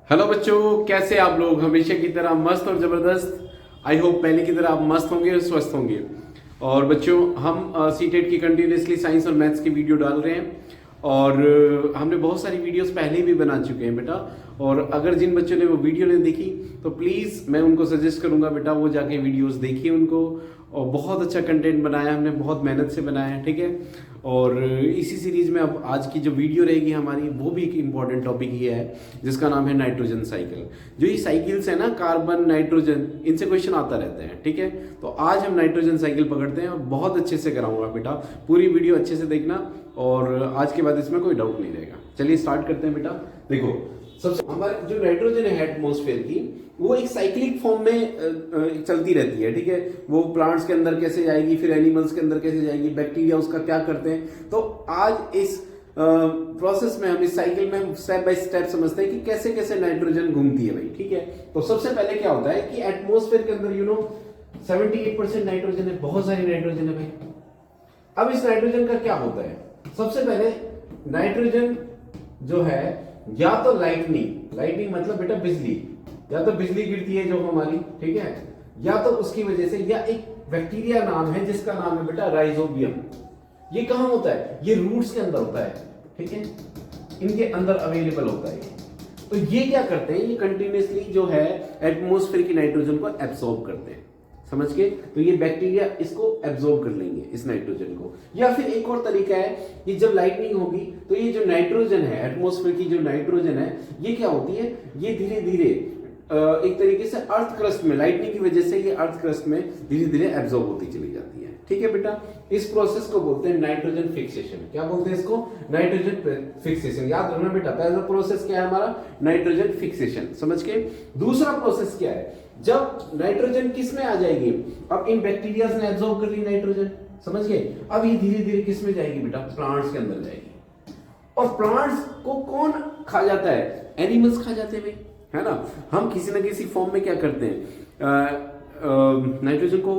Hello बच्चों, कैसे आप लोग? हमेशा की तरह मस्त और ज़बरदस्त। आई होप पहले की तरह आप मस्त होंगे और स्वस्थ होंगे। और बच्चों, हम सीटेट की कंटिन्यूसली साइंस और मैथ्स की वीडियो डाल रहे हैं और हमने बहुत सारी वीडियोस पहले भी बना चुके हैं बेटा। और अगर जिन बच्चों ने वो वीडियो नहीं देखी तो प्लीज़ मैं उनको सजेस्ट करूंगा बेटा वो जाके वीडियोस देखिए उनको। और बहुत अच्छा कंटेंट बनाया हमने, बहुत मेहनत से बनाया है, ठीक है। और इसी सीरीज में अब आज की जो वीडियो रहेगी हमारी वो भी एक इम्पॉर्टेंट टॉपिक ही है जिसका नाम है नाइट्रोजन साइकिल। जो ये साइकिल्स है ना, कार्बन नाइट्रोजन, इनसे क्वेश्चन आता रहते हैं, ठीक है। तो आज हम नाइट्रोजन साइकिल पकड़ते हैं और बहुत अच्छे से कराऊंगा बेटा। पूरी वीडियो अच्छे से देखना और आज के बाद इसमें कोई डाउट नहीं रहेगा। चलिए स्टार्ट करते हैं बेटा। देखो, सबसे हमारे जो नाइट्रोजन है एटमॉस्फेयर की, वो एक साइक्लिक फॉर्म में चलती रहती है, ठीक है। वो प्लांट्स के अंदर कैसे जाएगी, फिर एनिमल्स के अंदर कैसे जाएगी, बैक्टीरिया उसका क्या करते हैं। तो आज इस प्रोसेस में, हम इस साइकिल में स्टेप बाय स्टेप समझते हैं कि कैसे कैसे नाइट्रोजन घूमती है भाई, ठीक है। तो सबसे पहले क्या होता है कि एटमॉस्फेयर के अंदर 78% नाइट्रोजन है, बहुत सारी नाइट्रोजन है भाई। अब इस नाइट्रोजन का क्या होता है? सबसे पहले नाइट्रोजन जो है, या तो लाइटनिंग मतलब बेटा बिजली, या तो बिजली गिरती है जो हमारी, ठीक है, या तो उसकी वजह से, या एक बैक्टीरिया नाम है जिसका नाम है बेटा राइजोबियम। ये कहां होता है? ये रूट्स के अंदर होता है, ठीक है, इनके अंदर अवेलेबल होता है। तो ये क्या करते हैं, ये कंटिन्यूसली जो है एटमॉस्फेयर की नाइट्रोजन को एब्सॉर्ब करते हैं, समझ के। तो ये बैक्टीरिया इसको एब्सॉर्ब कर लेंगे, इस नाइट्रोजन को। या फिर एक और तरीका है कि जब लाइटनिंग होगी तो ये जो नाइट्रोजन है, एटमॉस्फेयर की जो नाइट्रोजन है, ये क्या होती है, ये धीरे धीरे एक तरीके से अर्थ क्रस्ट में, लाइटनिंग की वजह से ये अर्थ क्रस्ट में धीरे धीरे एब्सॉर्ब होती चली जाती है, ठीक है बेटा। इस प्रोसेस को बोलते हैं नाइट्रोजन फिक्सेशन। क्या बोलते हैं इसको? Nitrogen fixation. याद रखना बेटा, पहला प्रोसेस क्या है हमारा? नाइट्रोजन फिक्सेशन, समझ के। दूसरा प्रोसेस क्या है? जब नाइट्रोजन किस में आ जाएगी, अब इन बैक्टीरिया ने एब्सॉर्ब कर ली नाइट्रोजन, समझ गए। अब ये धीरे धीरे किस में जाएगी बेटा? प्लांट्स के अंदर जाएगी। और प्लांट्स को कौन खा जाता है? एनिमल्स खा जाते हैं भाई, है ना। हम किसी ना किसी फॉर्म में क्या करते हैं, नाइट्रोजन को,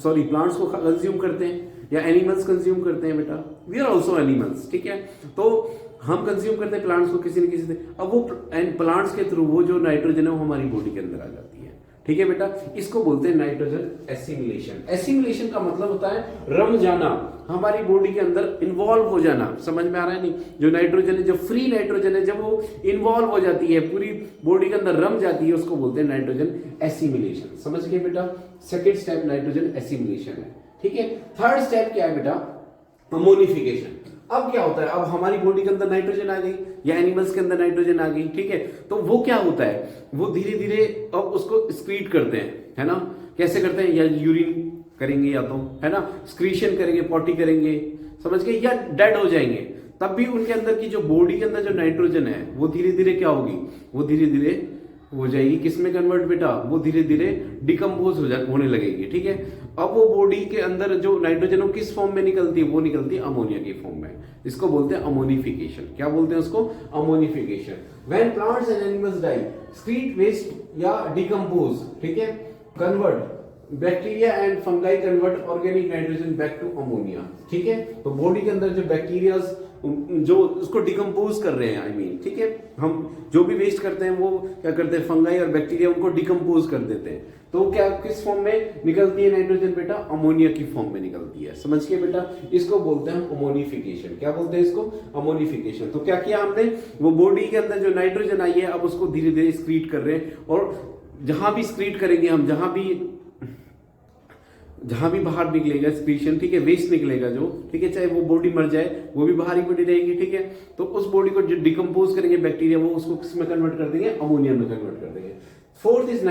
प्लांट्स को कंज्यूम करते हैं, या एनिमल्स कंज्यूम करते हैं बेटा। वी आर ऑल्सो एनिमल्स, ठीक है। तो हम कंज्यूम करते हैं प्लांट्स को किसी न किसी से। अब वो प्लांट्स के थ्रू वो जो नाइट्रोजन है वो हमारी बॉडी के अंदर आ जाती है, ठीक है बेटा। इसको बोलते हैं नाइट्रोजन एसिमिलेशन। एसिमिलेशन का मतलब होता है रम जाना, हमारी बॉडी के अंदर इन्वॉल्व हो जाना। समझ में आ रहा है नहीं? जो नाइट्रोजन है, जो फ्री नाइट्रोजन है, जब वो इन्वॉल्व हो जाती है, पूरी बॉडी के अंदर रम जाती है, उसको बोलते हैं नाइट्रोजन एसिमिलेशन। समझ गए बेटा? सेकेंड स्टेप नाइट्रोजन एसिमिलेशन है, ठीक है। थर्ड स्टेप क्या है बेटा? अमोनिफिकेशन। अब क्या होता है? अब हमारी बॉडी के अंदर नाइट्रोजन आ गई, या एनिमल्स के अंदर नाइट्रोजन आ गई, ठीक है। तो वो क्या होता है, वो धीरे धीरे अब उसको एक्सक्रीट करते हैं, है ना। कैसे करते हैं? या यूरिन करेंगे, या तो, है ना, एक्सक्रीशन करेंगे, पॉटी करेंगे, समझ गए, या डेड हो जाएंगे। तब भी उनके अंदर की जो बॉडी के अंदर जो नाइट्रोजन है वो धीरे धीरे क्या होगी? वो धीरे धीरे हो जाएगी किस में कन्वर्ट बेटा? वो धीरे धीरे डिकम्पोज होने लगेगी, ठीक है। अब वो बॉडी के अंदर जो नाइट्रोजन वो किस फॉर्म में निकलती है? वो निकलती है अमोनिया की फॉर्म में। इसको बोलते हैं अमोनिफिकेशन। क्या बोलते हैं उसको? Ammonification. When plants and animals die, excrete waste या डिकम्पोज, ठीक है, convert bacteria and fungi convert organic nitrogen back to ammonia, ठीक है। तो बॉडी के अंदर जो बैक्टीरिया जो उसको डिकम्पोज कर रहे हैं, आई मीन, ठीक है, हम जो भी वेस्ट करते हैं वो क्या करते हैं? फंगाई और बैक्टीरिया उनको डिकम्पोज कर देते हैं। तो क्या किस फॉर्म में निकलती है नाइट्रोजन बेटा? अमोनिया की फॉर्म में निकलती है, समझ के बेटा। इसको बोलते हैं अमोनिफिकेशन। क्या बोलते हैं इसको? अमोनिफिकेशन। तो क्या किया हमने? वो बॉडी के अंदर जो नाइट्रोजन आई है अब उसको धीरे धीरे एक्सक्रीट कर रहे हैं। और जहां भी एक्सक्रीट करेंगे हम, जहां भी बाहर निकलेगा एक्सक्रीशन, ठीक है, वेस्ट निकलेगा जो, ठीक है, चाहे वो बॉडी मर जाए वो भी बाहर ही पड़ी रहेगी, ठीक है। तो उस बॉडी को जो डिकम्पोज करेंगे बैक्टीरिया, वो उसको किस में कन्वर्ट कर देंगे? अमोनिया में कन्वर्ट कर देंगे। Fourth is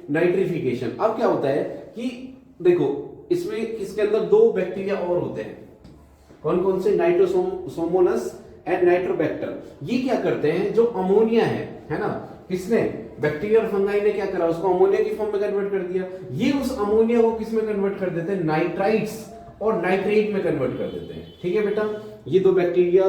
nitrification. अब क्या होता है कि देखो, इसमें इसके अंदर दो बैक्टीरिया और होते हैं। कौन कौन से? Nitrosomonas and Nitrobacter. ये क्या करते हैं? जो अमोनिया है ना, किसने? बैक्टीरिया और फंगाई ने क्या करा? उसको अमोनिया की फॉर्म में कन्वर्ट कर दिया। ये उस अमोनिया को किस में कन्वर्ट कर देते हैं? नाइट्राइट्स और नाइट्रेट में कन्वर्ट कर देते हैं, ठीक है बेटा। ये दो बैक्टीरिया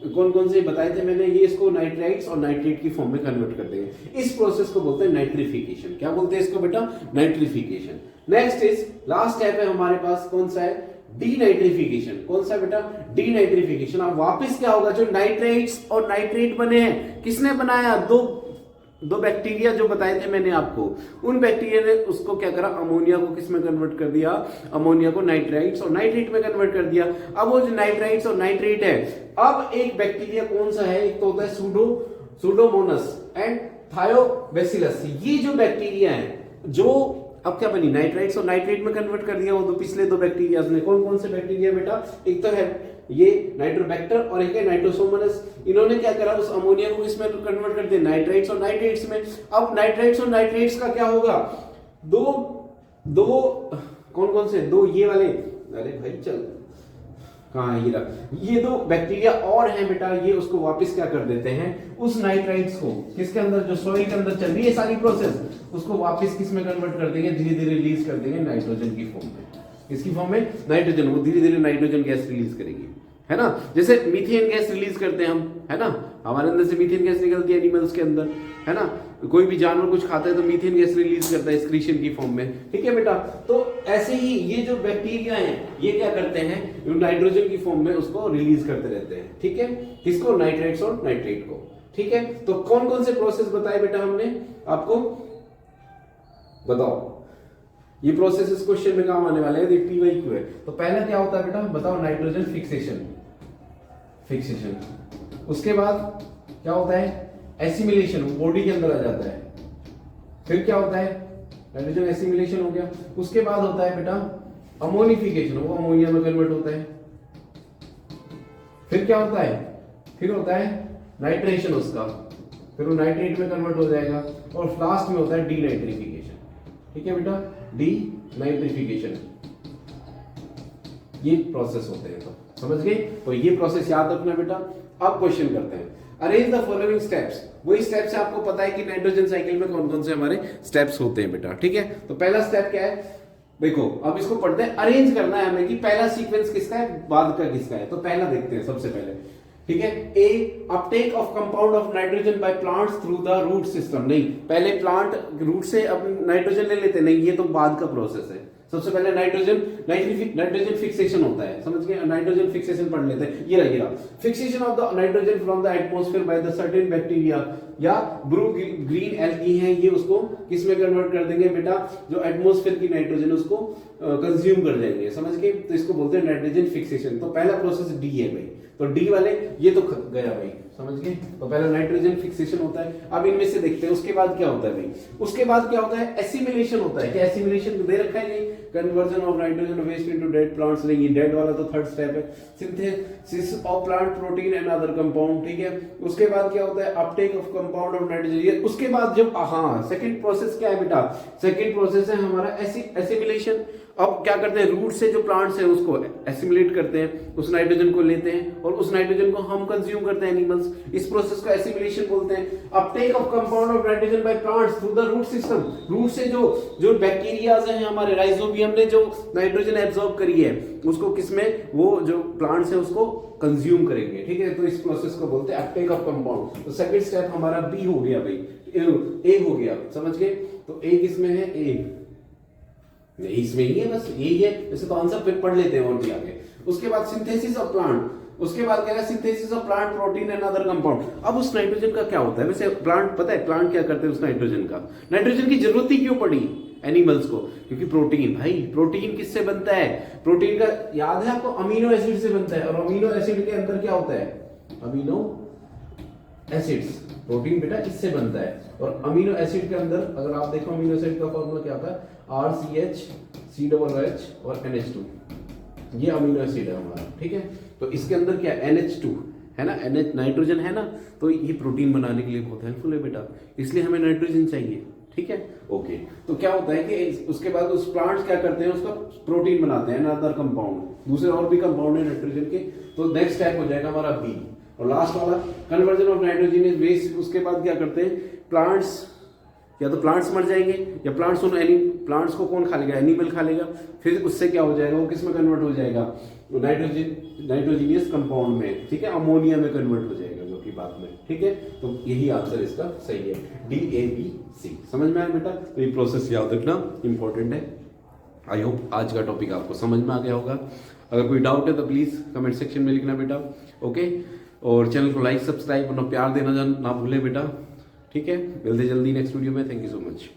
कौन कौन से बताए थे मैंने? ये इसको नाइट्राइट्स और नाइट्रेट की फॉर्म में कन्वर्ट कर देंगे। इस प्रोसेस को बोलते हैं नाइट्रिफिकेशन। क्या बोलते हैं इसको बेटा? Nitrification. Next is last step है हमारे पास, कौन सा है? डीनाइट्रिफिकेशन। कौन सा बेटा? डीनाइट्रिफिकेशन। अब वापस क्या होगा? जो नाइट्रेट्स और नाइट्रेट बने हैं, किसने बनाया? दो दो बैक्टीरिया जो बताए थे मैंने आपको, उन बैक्टीरिया ने उसको क्या करा, अमोनिया को किस में कन्वर्ट कर दिया, अमोनिया को नाइट्राइट्स और नाइट्रेट में कन्वर्ट कर दिया। अब वो जो नाइट्राइट्स और नाइट्रेट है, अब एक बैक्टीरिया कौन सा है, एक तो होता है सूडोमोनास एंड थायोबैसिलस। ये जो बैक्टीरिया है जो अब क्या बनी, नाइट्राइट्स और नाइट्रेट में कन्वर्ट कर दिया वो दो पिछले दो बैक्टीरिया ने। कौन कौन से बैक्टीरिया बेटा, एक तो है ये नाइट्रोबैक्टर और एक है नाइट्रोसोमोनास। इन्होंने क्या करा, उस अमोनिया को इसमें कन्वर्ट कर दिया नाइट्राइट्स और नाइट्रेट्स में। अब नाइट्राइट्स और नाइट्रेट्स का क्या होगा, दो कौन कौन से, दो ये वाले, अरे भाई चल कहाँ ये रहा, ये दो बैक्टीरिया और हैं बेटा, ये उसको वापस क्या कर देते हैं, उस नाइट्राइट्स को किसके अंदर, जो सॉइल के अंदर चल रही है सारी प्रोसेस, उसको वापस किस में कन्वर्ट कर देंगे, धीरे धीरे रिलीज कर देंगे नाइट्रोजन की फॉर्म में। इसकी फॉर्म में नाइट्रोजन, वो धीरे धीरे नाइट्रोजन गैस रिलीज करेगी, है ना। जैसे मीथेन गैस रिलीज करते हैं हम, है ना, हमारे अंदर से मीथेन गैस निकलती है एनिमल्स के अंदर, है ना। कोई भी जानवर कुछ खाता है तो मीथेन गैस रिलीज करता है एक्सक्रीशन की फॉर्म में, ठीक है बेटा। तो ऐसे ही ये जो बैक्टीरिया हैं ये क्या करते हैं, नाइट्रोजन की फॉर्म में उसको रिलीज करते रहते हैं, ठीक है, किसको, नाइट्राइट्स और नाइट्रेट को, ठीक है। तो कौन कौन से प्रोसेस बताए बेटा हमने आपको, बताओ। ये प्रोसेस इस क्वेश्चन में काम आने वाले हैं, PYQ है। तो पहला क्या होता है बेटा, बताओ, नाइट्रोजन फिक्सेशन। उसके बाद क्या होता है, एसिमिलेशन, बॉडी के अंदर आ जाता है। फिर क्या होता है, नाइट्रोजन एसिमिलेशन हो गया। उसके बाद होता है बेटा अमोनिफिकेशन, वो अमोनिया में कन्वर्ट होता है। फिर क्या होता है, फिर होता है नाइट्रेशन उसका, फिर वो नाइट्रेट में कन्वर्ट हो जाएगा। और लास्ट में होता है डीनाइट्रिफिकेशन, ठीक है बेटा, डीनाइट्रिफिकेशन। ये प्रोसेस होते हैं, तो समझ गए। तो ये प्रोसेस याद रखना बेटा। अब क्वेश्चन करते हैं, अरेंज द फॉलोइंग स्टेप्स। वही स्टेप्स है, आपको पता है कि नाइट्रोजन साइकिल में कौन कौन से हमारे स्टेप्स होते हैं बेटा, ठीक है। तो पहला स्टेप क्या है, देखो अब इसको पढ़ते हैं, अरेंज करना है हमें कि पहला सीक्वेंस किसका है, बाद का किसका है। तो पहला देखते हैं सबसे पहले, ठीक है। A, uptake of compound of nitrogen by plants through the root system. नहीं, पहले प्लांट रूट से अब नाइट्रोजन ले लेते, नहीं, ये तो बाद का प्रोसेस है। सबसे पहले नाइट्रोजन फिक्सेशन होता है, समझ गए, नाइट्रोजन फिक्सेशन पढ़ लेते हैं। ये रहा fixation of the nitrogen from the atmosphere by the certain bacteria या ब्रू ग्रीन एल्गी हैं, ये उसको किस में कन्वर्ट कर देंगे बेटा, जो एटमॉस्फेयर की नाइट्रोजन उसको कंज्यूम कर जाएंगे, समझ गए। तो इसको बोलते हैं नाइट्रोजन फिक्सेशन। तो पहला प्रोसेस डी है भाई, तो डी वाले ये तो गया भाई, समझ गए। तो पहला नाइट्रोजन फिक्सेशन होता है। अब इनमें से देखते हैं उसके बाद क्या होता है भाई। उसके बाद क्या होता है, एसिमिलेशन होता है। क्या एसिमिलेशन दे रखा है, नहीं, conversion of nitrogen waste into dead plants. नहीं, डेड वाला तो थर्ड स्टेप है। Synthesis of plant protein and other compound, ठीक है। उसके बाद क्या होता है, uptake of compound of nitrogen. ये उसके बाद जब, हाँ, सेकंड प्रोसेस क्या है बेटा, सेकंड प्रोसेस है हमारा एसिमिलेशन। अब क्या करते हैं, रूट से जो प्लांट्स हैं उसको एसिमिलेट करते हैं, उस नाइट्रोजन को लेते हैं और उस नाइट्रोजन को हम कंज्यूम करते हैं एनिमल्स। इस प्रोसेस को एसिमिलेशन बोलते हैं। Uptake of compound of nitrogen by plants through the root system. Root से जो बैक्टीरियाज हैं हमारे, राइजोबियम ने जो नाइट्रोजन एब्जॉर्ब करी है उसको किसमें, वो जो प्लांट्स है उसको कंज्यूम करेंगे, ठीक है। तो इस प्रोसेस को बोलते हैं अपटेक ऑफ कंपाउंड। तो सेकंड स्टेप हमारा बी हो गया भाई, ए हो गया, समझ गए। तो ए किसमें है, ए इसमें ही है, बस यही है। वैसे तो आंसर फिर पढ़ लेते हैं और भी आगे। उसके बाद सिंथेसिस ऑफ प्लांट, उसके बाद क्या है, synthesis of plant protein and other compound. अब उस नाइट्रोजन का क्या होता है, वैसे प्लांट, पता है प्लांट क्या करते हैं उस नाइट्रोजन का, नाइट्रोजन की जरूरत ही क्यों पड़ी एनिमल्स को, क्योंकि प्रोटीन, भाई प्रोटीन किससे बनता है, प्रोटीन का याद है आपको, अमीनो एसिड से बनता है। और अमीनो एसिड के अंदर क्या होता है, अमीनो एसिड्स, प्रोटीन बेटा इससे बनता है। और अमीनो एसिड के अंदर अगर आप देखो, अमीनो एसिड का फॉर्मूला क्या होता है, RCH COOH और NH2, ये अमीनो एसिड है हमारा, ठीक है। तो इसके अंदर क्या NH2 है ना, NH नाइट्रोजन है ना, तो ये प्रोटीन बनाने के लिए बहुत हेल्पफुल है बेटा, इसलिए हमें नाइट्रोजन चाहिए, ठीक है। ओके, तो क्या होता है कि उसके बाद उस प्लांट्स क्या करते हैं, उसका प्रोटीन बनाते हैं, अदर कंपाउंड, दूसरे और भी कंपाउंड है नाइट्रोजन के। तो नेक्स्ट स्टेप हो जाएगा हमारा बी। और लास्ट वाला conversion of nitrogen is waste. उसके बाद क्या करते हैं, प्लांट्स, या तो प्लांट्स मर जाएंगे या प्लांट्स को कौन खा लेगा, एनिमल खा लेगा। फिर उससे क्या हो जाएगा, वो किस में कन्वर्ट हो जाएगा, नाइट्रोजीनियस कंपाउंड में, ठीक है, अमोनिया में कन्वर्ट हो जाएगा, जो कि बाद में, ठीक है। तो यही आंसर इसका सही है, DABC। समझ में आया बेटा। तो ये प्रोसेस याद रखना इंपॉर्टेंट है। आई होप आज का टॉपिक आपको समझ में आ गया होगा। अगर कोई डाउट है तो प्लीज कमेंट सेक्शन में लिखना बेटा, ओके। और चैनल को लाइक सब्सक्राइब और प्यार देना ना भूलें बेटा, ठीक है, मिलते जल्दी नेक्स्ट वीडियो में। Thank you so much.